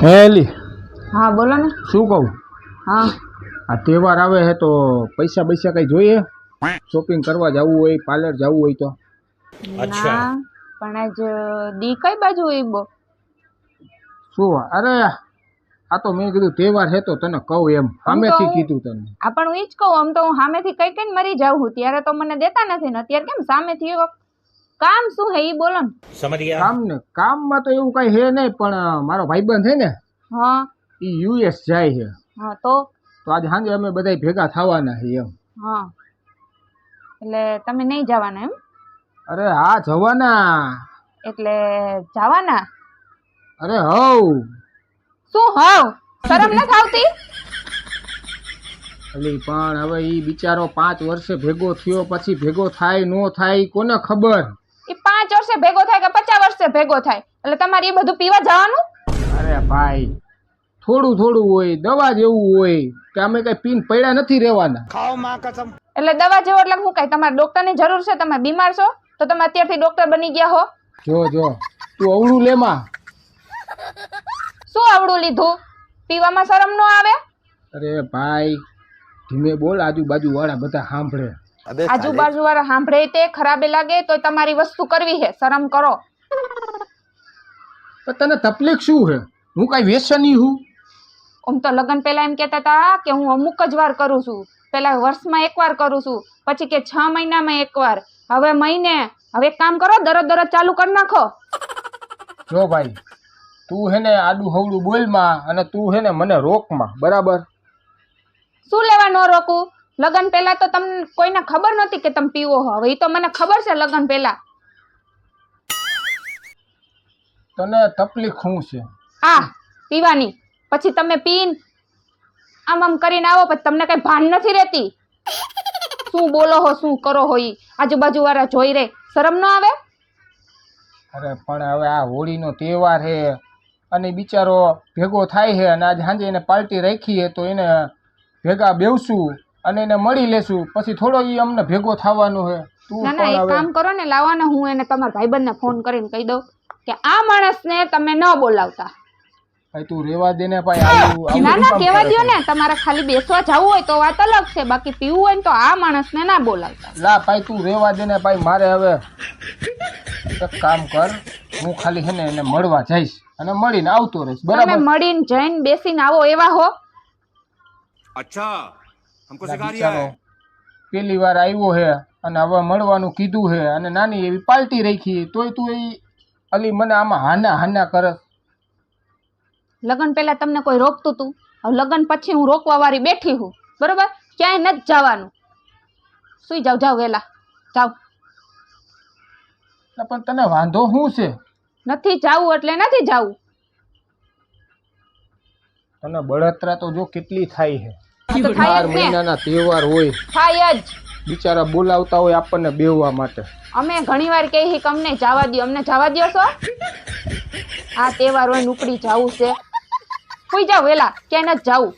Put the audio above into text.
હેલી હા બોલો ને. શું કહું? હા આ તહેવાર આવે છે તો પૈસા પૈસા કઈ જોઈએ? શોપિંગ કરવા જવું હોય, પાર્લર જવું હોય તો? ના પણ આજ દી કઈ બાજુ હોય બો? શું? અરે આ તો મેં કીધું તહેવાર છે તો તને કહું એમ સામેથી કીધું તને. આ પણ હું ઈ જ કહું, આમ તો હું સામેથી કઈ કઈ મરી જાઉં છું, ત્યારે તો મને દેતા નથી ને અત્યારે કેમ સામેથી કામ શું હે ઈ બોલો ને. સમજ ગયા? કામ ને કામમાં તો એવું કઈ હે નહીં, પણ મારો ભાઈબંધ છે ને હા ઈ યુએસ જાય છે હા તો આજે સાંજે અમે બધા ભેગા થવાના છે એમ. હા એટલે તમે નહીં જવાના એમ? અરે હા જવાના. એટલે જવાના? અરે હવ. શું હવ? શરમ નથી આવતી? અલી પણ હવે ઈ બિચારો 5 વર્ષે ભેગો થયો, પછી ભેગો થાય નો થાય કોને ખબર. એ 5 વર્ષે ભેગો થાય કે 50 વર્ષે ભેગો થાય એટલે તમારે એ બધું પીવા જવાનું? અરે ભાઈ થોડું થોડું હોય, દવા જેવું હોય કે અમે કઈ પીન પડ્યા નથી રહેવાના. ખાઓ માં કસમ. એટલે દવા જેવો એટલે શું કઈ તમારે ડોક્ટરની જરૂર છે? તમે બીમાર છો તો તમે અત્યારથી ડોક્ટર બની ગયા હો? જો તું અવળું લેમાં. શું આવડું લીધું? પીવામાં શરમ નો આવે? અરે ભાઈ ધીમે બોલ, આજુબાજુ વાળા બધા સાંભળે. આજુબાજુ વાળા સાંભળે તે ખરાબે લાગે તો તમારી વસ્તુ કરવી છે, શરમ કરો. પણ તને તકલીફ શું છે? હું કઈ વ્યસની હું? આમ તો લગ્ન પહેલા એમ કહેતા હતા કે હું અમુક જ વાર કરું છું, પેલા વર્ષમાં એકવાર કરું છું, પછી કે 6 મહિનામાં એકવાર, હવે મહિને. હવે એક કામ કરો, દરરોજ ચાલુ કરી નાખો. જો ભાઈ તું હે ને આડું હવડું બોલમાં અને તું હે ને મને રોકમાં, બરાબર? શું લેવા ન રોકું? લગ્ન પહેલા તો તમને કોઈને ખબર નહોતી કે તમે પીવો હો, હવે એ તો મને ખબર છે લગ્ન પહેલા. તને તકલીફ શું છે? આ પીવાની, પછી તમે પીન આમ કરીને આવો, પછી તમને કઈ ભાન નથી રહેતી. શું બોલો હો, શું કરો હો, ઈ આજુબાજુ વાળા જોઈ રે, શરમ ન આવે? અરે પણ હવે આ હોળીનો તહેવાર છે અને બિચારો ભેગો થાય છે અને આજ સાંજે એને પાર્ટી રાખી છે તો એને ભેગા બેવશું અને એને મળી લેશું, પછી થોડો ઈ અમને ભેગો થવાનો છે. તું ના પણ એક હવે કામ કરો ને, લાવવાને હું એને તમારા ભાઈબંધને ફોન કરીને કહી દઉં કે આ માણસને તમે ન બોલાવતા. ભાઈ તું રેવા દે ને ભાઈ. આવું ના કામ કેવા કરે દો છે? ને, તમારે ખાલી બેસવા જવું હોય તો વાત અલગ છે, બાકી પીવું હોય ને તો આ માણસને ના બોલાવતા. લા ભાઈ તું રેવા દે ને ભાઈ, મારે હવે એક કામ કર, હું ખાલી છે ને એને મળવા જઈશ અને મળીને આવતો રહીશ, તમે બરાબર? મળીને જઈને બેસીને આવો એવા હો? અચ્છા हमको सिखा रिया है. પેલી વાર આવ્યો છે અને હવે મળવાનું કીધું છે અને નાની એવી પાર્ટી રાખી, તોય તું એ અલી મને આમાં હાના કરે. લગ્ન પહેલા તમને કોઈ રોકતું તું? હવે લગ્ન પછી હું રોકવા વાળી બેઠી હું, બરોબર? ક્યાંય નથી જવાનું. સુઈ જાવ વેલા જાવ. પણ તને વાંધો શું છે? નથી જાવું એટલે નથી જાવું. તને બળતરા તો જો કેટલી થાય છે. આ તો થાય 12 જ ને. મહિનાના તહેવાર હોય, થાય જ. બિચારા બોલાવતા હોય આપણને બેહવા માટે. અમે ઘણી વાર કહીએ કે અમને જવા દો, અમને જવા દો છો? આ તહેવાર હોય ઉપડી જાવું છે. સુઈ જાવ વેલા, ક્યાંય નથી જાવું.